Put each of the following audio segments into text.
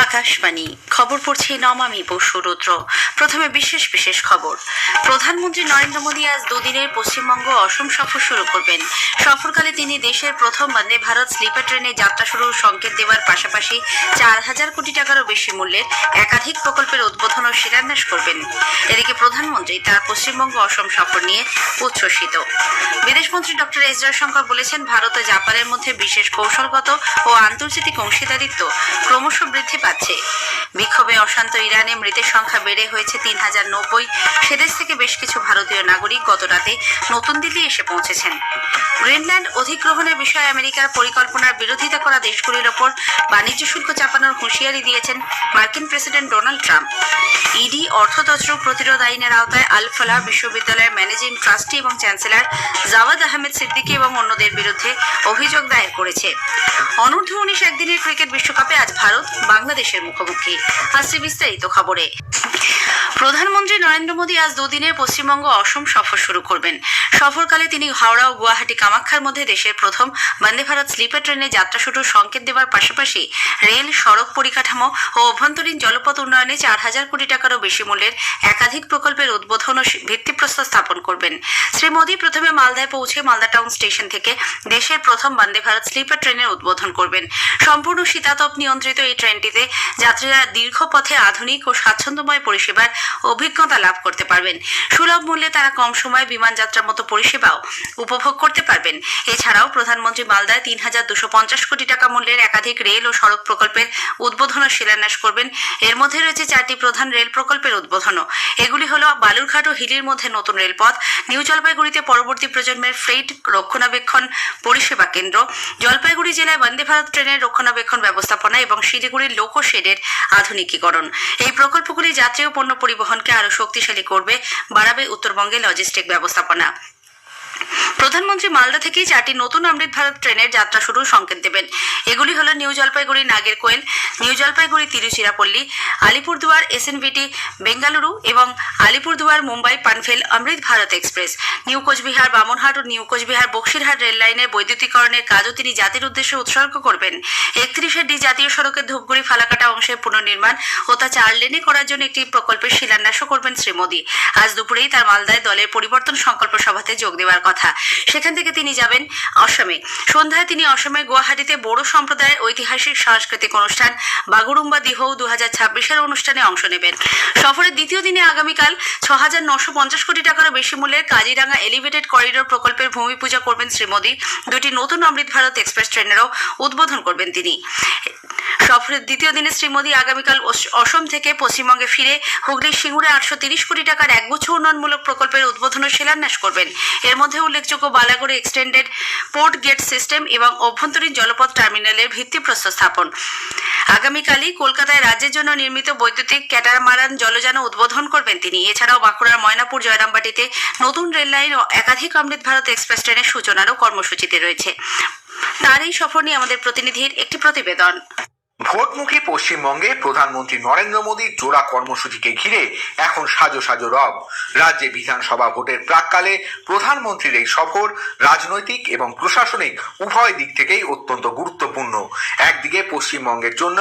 আকাশবাণী খবর পড়ছি নমামি বসু রুদ্র। প্রথমে বিশেষ বিশেষ খবর। প্রধানমন্ত্রী নরেন্দ্র মোদী আজ দুদিনের পশ্চিমবঙ্গ অসম সফর শুরু করবেন। সফরকালে তিনি দেশের প্রথম বন্দে ভারত স্লিপার ট্রেনে যাত্রা শুরুর সংকেত দেওয়ার পাশাপাশি 4,000 কোটি টাকারও বেশি মূল্যের একাধিক প্রকল্পের উদ্বোধন ও শিলান্যাস করবেন। এদিকে প্রধানমন্ত্রী তার পশ্চিমবঙ্গ অসম সফর নিয়ে উচ্ছ্বসিত। বিদেশমন্ত্রী ডক্টর এস জয়শঙ্কর বলেছেন, ভারত ও জাপানের মধ্যে বিশেষ কৌশলগত ও আন্তর্জাতিক অংশীদারিত্ব ক্রমশ বৃদ্ধি পাচ্ছে। বিক্ষোভে অশান্ত ইরানে মৃতের সংখ্যা বেড়ে হয়েছে 3,090। সেদেশ থেকে বেশ কিছু ভারতীয় নাগরিক গত রাতে নতুন দিল্লি এসে পৌঁছেছেন। গ্রিনল্যান্ড অধিগ্রহণের বিষয়ে আমেরিকার পরিকল্পনার বিরোধিতা করা দেশগুলির ওপর বাণিজ্য শুল্ক চাপানোর হুঁশিয়ারি দিয়েছেন মার্কিন প্রেসিডেন্ট ডোনাল্ড ট্রাম্প। ইডি অর্থতন্ত্র প্রতিরোধ আইনের আওতায় আল ফলাহ বিশ্ববিদ্যালয়ের ম্যানেজিং ট্রাস্টি এবং চ্যান্সেলর জাওয়াদ আহমেদ সিদ্দিকী এবং অন্যদের বিরুদ্ধে অভিযোগ দায়ের করেছে। অনূর্ধ্ব 19 একদিনের ক্রিকেট বিশ্বকাপে আজ ভারত বাংলাদেশের মুখোমুখি। আসছে বিস্তারিত খবরে। প্রধানমন্ত্রী নরেন্দ্র মোদী আজ দুদিনের পশ্চিমবঙ্গ অসম সফর শুরু করবেন। সফরকালে তিনি হাওড়া ও গুয়াহাটি কামাখ্যার মধ্যে দেশের প্রথম বন্দে ভারত স্লিপার ট্রেনে যাত্রা শুরুর সংকেত দেওয়ার পাশাপাশি রেল, সড়ক পরিকাঠামো ও অভ্যন্তরীণ জলপথ উন্নয়নে 4,000 কোটি টাকারও বেশি মূল্যের একাধিক প্রকল্পের উদ্বোধন ও ভিত্তিপ্রস্তর স্থাপন করবেন। শ্রী মোদী প্রথমে মালদায় পৌঁছে মালদা টাউন স্টেশন থেকে দেশের প্রথম বন্দে ভারত স্লিপার ট্রেনের উদ্বোধন করবেন। সম্পূর্ণ শীতাতপ নিয়ন্ত্রিত এই ট্রেনটিতে যাত্রীরা দীর্ঘ পথে আধুনিক ও স্বাচ্ছন্দ্যময় পরিষেবার অভিজ্ঞতা লাভ করতে পারবেন। সুলভ মূল্যে তারা কম সময়ে বিমান যাত্রার মতো পরিষেবাও উপভোগ করতে পারবেন। এছাড়াও প্রধানমন্ত্রী মালদায় 3,250 কোটি টাকা মূল্যের একাধিক রেল ও সড়ক প্রকল্পের উদ্বোধন ও শিলান্যাস করবেন। এর মধ্যে রয়েছে 4টি প্রধান রেল প্রকল্পের উদ্বোধনও। এগুলি হল বালুরঘাট ও হিলির মধ্যে নতুন রেলপথ, নিউ জলপাইগুড়িতে পরবর্তী প্রজন্মের ফ্রেইট রক্ষণাবেক্ষণ পরিষেবা কেন্দ্র, জলপাইগুড়ি জেলায় বন্দে ভারত ট্রেনের রক্ষণাবেক্ষণ ব্যবস্থাপনা এবং শিলিগুড়ির লোকো শেডের আধুনিকীকরণ। এই প্রকল্পগুলি যাত্রী ও পণ্য পরিবহনকে আরও শক্তিশালী করবে, বাড়াবে উত্তরবঙ্গে লজিস্টিক ব্যবস্থাপনা। প্রধানমন্ত্রী মালদা থেকেই 4টি নতুন অমৃত ভারত ট্রেনের যাত্রা শুরুর সংকেত দেবেন। এগুলি হল নিউ জলপাইগুড়ি নাগেরকোয়েল, নিউ জলপাইগুড়ি তিরুচিরাপল্লী, আলিপুরদুয়ার এসএনভিটি বেঙ্গালুরু এবং আলিপুরদুয়ার মুম্বাই পানভেল অমৃত ভারত এক্সপ্রেস। নিউ কোচবিহার বামনহাট ও নিউ কোচবিহার বক্সিরহাট রেল লাইনের বৈদ্যুতিকরণের কাজও তিনি জাতির উদ্দেশ্যে উৎসর্গ করবেন। 31 জাতীয় সড়কের ধূপগুড়ি ফালাকাটা অংশের পুনর্নির্মাণ ও তা 4 লেনে করার জন্য একটি প্রকল্পের শিলান্যাসও করবেন শ্রী মোদী। আজ দুপুরেই তার মালদায় দলের পরিবর্তন সংকল্প সভাতে যোগ দেওয়ার কথা। সেখান থেকে তিনি যাবেন অসমে। সন্ধ্যায় তিনি অসমের গুয়াহাটিতে বড়ো সম্প্রদায়ের ঐতিহাসিক সাংস্কৃতিক অনুষ্ঠান বাগুরুম্বা দিহৌ 2026 অনুষ্ঠানে অংশ নেবেন। সফরের দ্বিতীয় দিনে আগামীকাল 6,950 কোটি টাকারও বেশি মূল্যের কাজিরাঙ্গা এলিভেটেড করিডোর প্রকল্পের ভূমি পূজা করবেন শ্রী মোদী। 2টি নতুন অমৃত ভারত এক্সপ্রেস ট্রেনেরও উদ্বোধন করবেন তিনি। সফরের দ্বিতীয় দিনে শ্রী মোদী আগামীকাল অসম থেকে পশ্চিমবঙ্গে ফিরে হুগলির সিঙ্গুরে 830 কোটি টাকার একগুচ্ছ উন্নয়নমূলক প্রকল্পের উদ্বোধন ও শিলান্যাস করবেন। এর মধ্যে উল্লেখযোগ্য বালাগড়ে এক্সটেন্ডেড পোর্ট গেট সিস্টেম এবং অভ্যন্তরীণ জলপথ টার্মিনালের ভিত্তিপ্রস্তর স্থাপন। আগামীকালই কলকাতায় রাজ্যের জন্য নির্মিত বৈদ্যুতিক ক্যাটামারান জলযানও উদ্বোধন করবেন তিনি। এছাড়াও বাঁকুড়ার ময়নাপুর জয়রামবাটিতে নতুন রেল লাইন ও একাধিক অমৃত ভারত এক্সপ্রেস ট্রেনের সূচনারও কর্মসূচিতে রয়েছে। তার এই সফর নিয়ে আমাদের প্রতিনিধির একটি প্রতিবেদন। ভোটমুখী পশ্চিমবঙ্গে প্রধানমন্ত্রী নরেন্দ্র মোদীর জোড়া কর্মসূচিকে ঘিরে এখন সাজো সাজো রব। রাজ্যে বিধানসভা ভোটের প্রাক্কালে প্রধানমন্ত্রীর এই সফর রাজনৈতিক এবং প্রশাসনিক উভয় দিক থেকেই অত্যন্ত গুরুত্বপূর্ণ। একদিকে পশ্চিমবঙ্গের জন্য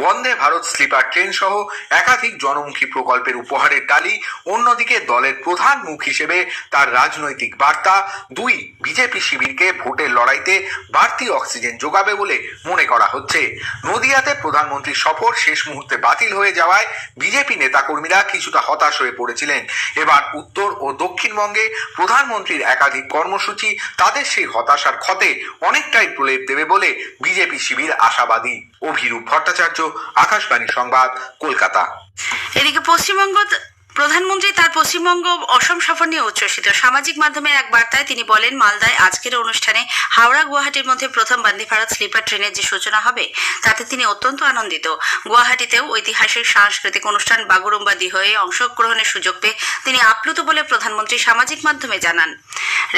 বন্দে ভারত স্লিপার ট্রেন সহ একাধিক জনমুখী প্রকল্পের উপহারের ডালি, অন্যদিকে দলের প্রধান মুখ হিসেবে তার রাজনৈতিক বার্তা বিজেপি শিবিরকে ভোটের লড়াইতে বাড়তি অক্সিজেন যোগাবে বলে মনে করা হচ্ছে। নদিয়াতে প্রধানমন্ত্রীর সফর শেষ মুহূর্তে বাতিল হয়ে যাওয়ায় বিজেপি নেতাকর্মীরা কিছুটা হতাশ হয়ে পড়েছিলেন। এবার উত্তর ও দক্ষিণবঙ্গে প্রধানমন্ত্রীর একাধিক কর্মসূচি তাদের সেই হতাশার ক্ষতে অনেকটাই প্রলেপ দেবে বলে বিজেপি শিবির আশাবাদী। অভিরূপ ভট্টাচার্য, আকাশবাণী সংবাদ, কলকাতা। এদিকে প্রধানমন্ত্রী তার পশ্চিমবঙ্গ অসম সফর নিয়ে উচ্ছ্বসিত। সামাজিক মাধ্যমের এক বার্তায় তিনি বলেন, মালদায় আজকের অনুষ্ঠানে হাওড়া গুয়াহাটির মধ্যে প্রথম বন্দে ভারত স্লিপার ট্রেনের যে সূচনা হবে তাতে তিনি অত্যন্ত আনন্দিত। গুয়াহাটিতেও ঐতিহাসিক সাংস্কৃতিক অনুষ্ঠান বাগুরুম্বা দিহৌয়ে অংশগ্রহণের সুযোগ পেয়ে তিনি আপ্লুত বলে প্রধানমন্ত্রী সামাজিক মাধ্যমে জানান।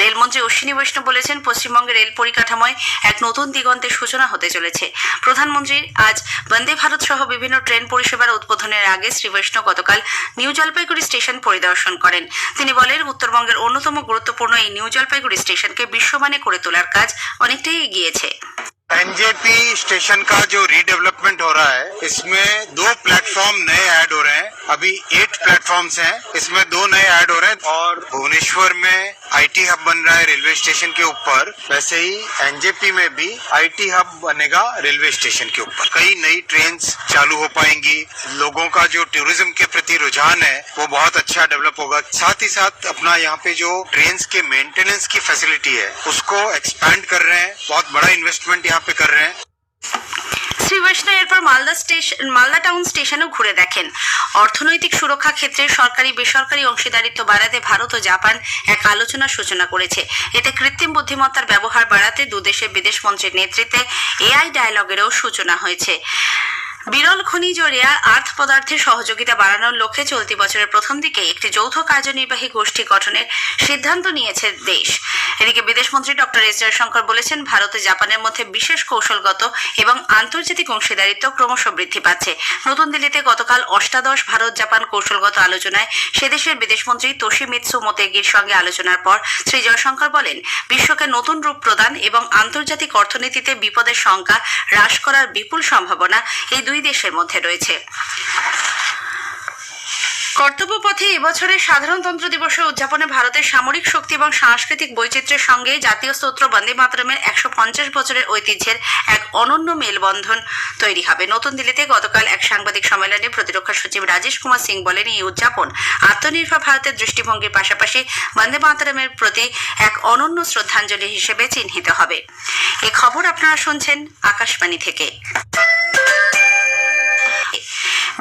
রেলমন্ত্রী অশ্বিনী বৈষ্ণব বলেছেন, পশ্চিমবঙ্গের রেল পরিকাঠামোয় এক নতুন দিগন্তের সূচনা হতে চলেছে। প্রধানমন্ত্রীর আজ বন্দে ভারত সহ বিভিন্ন ট্রেন পরিষেবার উদ্বোধনের আগে শ্রী বৈষ্ণব গতকাল নিউ জলপাইগুড়ি স্টেশন পরিদর্শন করেন। তিনি বলেন, উত্তরবঙ্গের অন্যতম গুরুত্বপূর্ণ এই নিউ জলপাইগুড়ি স্টেশনকে বিশ্বমানে করে তোলার কাজ অনেকটাই এগিয়েছে। एनजेपी स्टेशन का जो रीडेवलपमेंट हो रहा है इसमें 2 प्लेटफॉर्म नए ऐड हो रहे हैं। अभी 8 प्लेटफॉर्म्स हैं, इसमें 2 नए ऐड हो रहे हैं और भुवनेश्वर में आईटी हब बन रहा है रेलवे स्टेशन के ऊपर। वैसे ही एनजेपी में भी आईटी हब बनेगा रेलवे स्टेशन के ऊपर। कई नई ट्रेन चालू हो पाएंगी। लोगों का जो टूरिज्म के प्रति रुझान है वो बहुत अच्छा डेवलप होगा। साथ ही साथ अपना यहाँ पे जो ट्रेन के मेंटेनेंस की फैसिलिटी है उसको एक्सपैंड कर रहे हैं। बहुत बड़ा इन्वेस्टमेंट यहाँ पे कर रहे हैं। শ্রী বৈষ্ণব এরপর মালদা টাউন স্টেশনও ঘুরে দেখেন। অর্থনৈতিক সুরক্ষা ক্ষেত্রে সরকারি বেসরকারি অংশীদারিত্ব বাড়াতে ভারত ও জাপান এক আলোচনার সূচনা করেছে। এতে কৃত্রিম বুদ্ধিমত্তার ব্যবহার বাড়াতে দুদেশের বিদেশ মন্ত্রীর নেতৃত্বে এআই ডায়ালগেরও সূচনা হয়েছে। বিরল খনিজ ও রেয়ার আর্থ পদার্থের সহযোগিতা বাড়ানোর লক্ষ্যে চলতি বছরের প্রথম দিকে একটি যৌথ কার্যনির্বাহী গোষ্ঠী গঠনের সিদ্ধান্ত নিয়েছে দেশ। এদিকে বিদেশমন্ত্রী ডক্টর এস জয়শঙ্কর বলেছেন, ভারত ও জাপানের মধ্যে বিশেষ কৌশলগত এবং আন্তর্জাতিক অংশীদারিত্ব ক্রমশ বৃদ্ধি পাচ্ছে। নতুন দিল্লিতে গতকাল অষ্টাদশ ভারত জাপান কৌশলগত আলোচনায় সেদেশের বিদেশমন্ত্রী তোশিমিৎসু মোতেগির সঙ্গে আলোচনার পর শ্রী জয়শঙ্কর বলেন, বিশ্বকে নতুন রূপ প্রদান এবং আন্তর্জাতিক অর্থনীতিতে বিপদের সংখ্যা হ্রাস করার বিপুল সম্ভাবনা এই দুই দেশের মধ্যে রয়েছে। কর্তব্যপথে এবছরের সাধারণতন্ত্র দিবসের উদযাপনে ভারতের সামরিক শক্তি এবং সাংস্কৃতিক বৈচিত্র্যের সঙ্গে জাতীয় স্তোত্র বন্দে মাতরমের 150 বছরের ঐতিহ্যের এক অনন্য মেলবন্ধন তৈরি হবে। নতুন দিল্লিতে গতকাল এক সাংবাদিক সম্মেলনে প্রতিরক্ষা সচিব রাজেশ কুমার সিং বলেন, এই উদযাপন আত্মনির্ভর ভারতের দৃষ্টিভঙ্গির পাশাপাশি বন্দে মাতরমের প্রতি এক অনন্য শ্রদ্ধাঞ্জলি হিসেবে চিহ্নিত হবে। এই খবর আপনারা শুনছেন আকাশবাণী থেকে।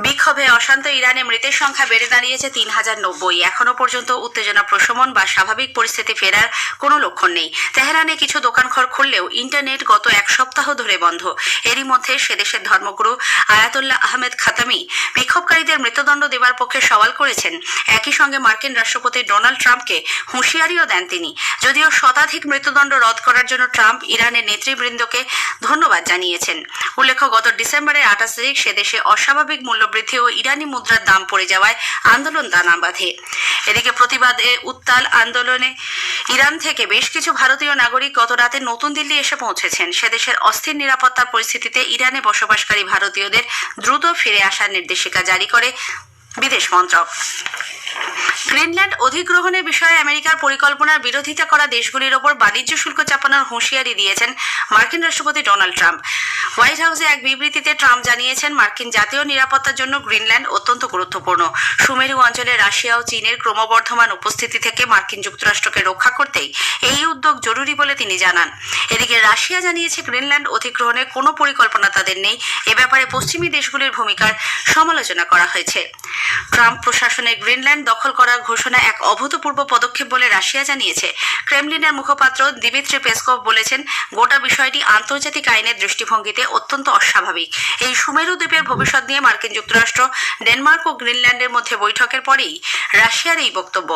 বিক্ষোভে অশান্ত ইরানে মৃতের সংখ্যা বেড়ে দাঁড়িয়েছে 3090। এখনো পর্যন্ত উত্তেজনা প্রশমন বা স্বাভাবিক পরিস্থিতি ফেরার কোনো লক্ষণ নেই। তেহরানে কিছু দোকানঘর খুললেও ইন্টারনেট গত এক সপ্তাহ ধরে বন্ধ। এরই মধ্যে সেদেশের ধর্মগুরু আয়াতুল্লাহ আহমেদ খাতামি বিক্ষোভকারীদের মৃত্যুদণ্ড দেওয়ার পক্ষে সওয়াল করেছেন। একই সঙ্গে মার্কিন রাষ্ট্রপতি ডোনাল্ড ট্রাম্পকে হুঁশিয়ারিও দেন তিনি। যদিও শতাধিক মৃত্যুদণ্ড রদ করার জন্য ট্রাম্প ইরানের নেতৃবৃন্দকে ধন্যবাদ জানিয়েছেন। উল্লেখ্য, গত ডিসেম্বরের 28 তারিখ সেদেশে অস্বাভাবিক মূল্যবৃদ্ধি ও ইরানি মুদ্রার দাম পড়ে যাওয়ায় আন্দোলন দানা বাঁধে। এদিকে প্রতিবাদে উত্তাল আন্দোলনে ইরান থেকে বেশ কিছু ভারতীয় নাগরিক গত রাতে নতুন দিল্লি এসে পৌঁছেছেন। সেদেশের অস্থির নিরাপত্তার পরিস্থিতিতে ইরানে বসবাসকারী ভারতীয়দের দ্রুত ফিরে আসার নির্দেশিকা জারি করে বিদেশ মন্ত্রক। গ্রিনল্যান্ড অধিগ্রহণের বিষয়ে আমেরিকার পরিকল্পনার বিরোধিতা করা দেশগুলির ওপর বাণিজ্য শুল্ক চাপানোর হুঁশিয়ারি দিয়েছেন মার্কিন রাষ্ট্রপতি ডোনাল্ড ট্রাম্প। হোয়াইট হাউসে এক বিবৃতিতে ট্রাম্প জানিয়েছেন, মার্কিন জাতীয় নিরাপত্তার জন্য গ্রিনল্যান্ড অত্যন্ত গুরুত্বপূর্ণ। সুমেরু অঞ্চলে রাশিয়া ও চীনের ক্রমবর্ধমান উপস্থিতি থেকে মার্কিন যুক্তরাষ্ট্রকে রক্ষা করতেই এই উদ্যোগ জরুরি বলে তিনি জানান। এদিকে রাশিয়া জানিয়েছে, গ্রিনল্যান্ড অধিগ্রহণের কোনো পরিকল্পনা তাদের নেই। এ ব্যাপারে পশ্চিমী দেশগুলির ভূমিকার সমালোচনা করা হয়েছে। ট্রাম্প প্রশাসনের গ্রিনল্যান্ড দখল করার ঘোষণা এক অভূতপূর্ব পদক্ষেপ বলে রাশিয়া জানিয়েছে। ক্রেমলিনের মুখপাত্র দিমিত্রি পেসকভ বলেছেন, গোটা বিষয়টি আন্তর্জাতিক আইনের দৃষ্টিভঙ্গিতে অত্যন্ত অস্বাভাবিক। এই সুমেরু দ্বীপের ভবিষ্যৎ নিয়ে মার্কিন যুক্তরাষ্ট্র, ডেনমার্ক ও গ্রিনল্যান্ডের মধ্যে বৈঠকের পরেই রাশিয়ার এই বক্তব্য।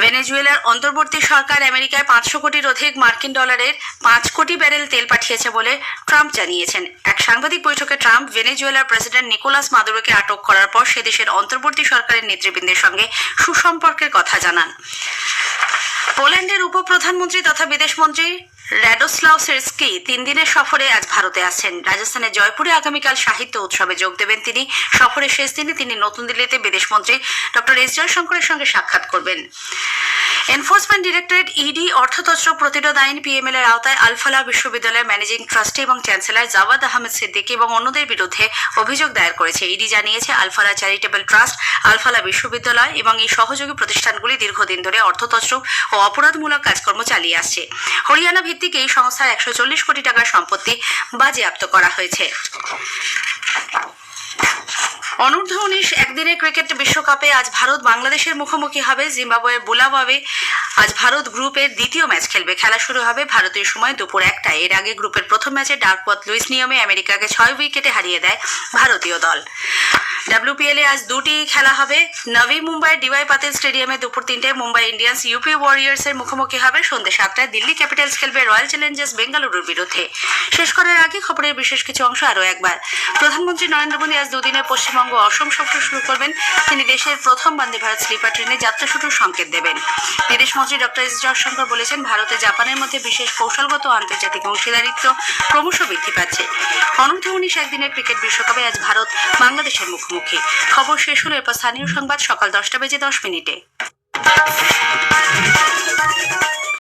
ভেনেজুয়েলার অন্তর্বর্তী সরকার আমেরিকায় 500 কোটির অধিক মার্কিন ডলারের 5 কোটি ব্যারেল তেল পাঠিয়েছে বলে ট্রাম্প জানিয়েছেন। এক সাংবাদিক বৈঠকে ট্রাম্প ভেনেজুয়েলার প্রেসিডেন্ট নিকোলাস মাদুরোকে আটক করার পর সেদেশের অন্তর্বর্তী সরকারের নেতৃবৃন্দের সঙ্গে সুসম্পর্কের কথা জানান। পোল্যান্ডের উপপ্রধানমন্ত্রী তথা বিদেশমন্ত্রী রাডোস্লাও সিরস্কি 3 দিনের সফরে আজ ভারতে আসছেন। রাজস্থানের জয়পুরে আগামীকাল সাহিত্য উৎসবে যোগ দেবেন তিনি। সফরের শেষ দিনে তিনি নতুন দিল্লিতে বিদেশমন্ত্রী ডক্টর এস জয়শঙ্করের সঙ্গে সাক্ষাৎ করবেন। এনফোর্সমেন্ট ডিরেক্টরেট ইডি অর্থতন্ত্র প্রতিরোধ আইন পিএমএল এর আওতায় আলফালা বিশ্ববিদ্যালয়ের ম্যানেজিং ট্রাস্টি এবং চ্যান্সেলর জাওয়াদ আহমেদ সিদ্দিকী এবং অন্যদের বিরুদ্ধে অভিযোগ দায়ের করেছে। ইডি জানিয়েছে, আলফালা চ্যারিটেবল ট্রাস্ট, আলফালা বিশ্ববিদ্যালয় এবং এই সহযোগী প্রতিষ্ঠানগুলি দীর্ঘদিন ধরে অর্থতন্ত্র ও অপরাধমূলক কাজকর্ম চালিয়ে আসছে। হরিয়ানা ভিত্তিক এই সংস্থার 140 কোটি টাকার সম্পত্তি বাজেয়াপ্ত করা হয়েছে। অনূর্ধ্ব 19 একদিনের ক্রিকেট বিশ্বকাপে আজ ভারত বাংলাদেশের মুখোমুখি হবে। জিম্বাবুয়ের বুলাওয়াবে আজ ভারত গ্রুপের দ্বিতীয় ম্যাচ খেলবে। খেলা শুরু হবে ভারতীয় সময় দুপুর 1টায়। এর আগে গ্রুপের প্রথম ম্যাচে ডাকওয়ার্থ লুইস নিয়মে আমেরিকাকে 6 উইকেটে হারিয়ে দেয় ভারতীয় দল। ডাব্লিউপিএল এ আজ 2টি খেলা হবে। নভি মুম্বাইয়ের ডিওয়াই পাতিল স্টেডিয়ামে দুপুর 3টায় মুম্বাই ইন্ডিয়ান্স ইউপি ওয়ারিয়ার্সের মুখোমুখি হবে। সন্ধ্যে 7টায় দিল্লি ক্যাপিটালস খেলবে রয়্যাল চ্যালেঞ্জার্স বেঙ্গালুরুর বিরুদ্ধে। শেষ করার আগে খবরের বিশেষ কিছু অংশ আরও একবার। প্রধানমন্ত্রী নরেন্দ্র মোদী আজ 2 দিনের পশ্চিমবঙ্গ পশ্চিমবঙ্গ অসম সফর শুরু করবেন। তিনি দেশের প্রথম বন্দে ভারত স্লিপার ট্রেনে যাত্রা শুরুর সংকেত দেবেন। বিদেশ মন্ত্রী ডক্টর এস জয়শঙ্কর বলেছেন, ভারতে জাপানের মধ্যে বিশেষ কৌশলগত ও আন্তর্জাতিক অংশীদারিত্ব ক্রমশ বৃদ্ধি পাচ্ছে। অনূর্ধ্ব-19 একদিনের ক্রিকেট বিশ্বকাপে আজ ভারত বাংলাদেশের মুখোমুখি। খবর শেষ হলো, এরপর স্থানীয় সংবাদ সকাল 10টা বেজে 10 মিনিটে।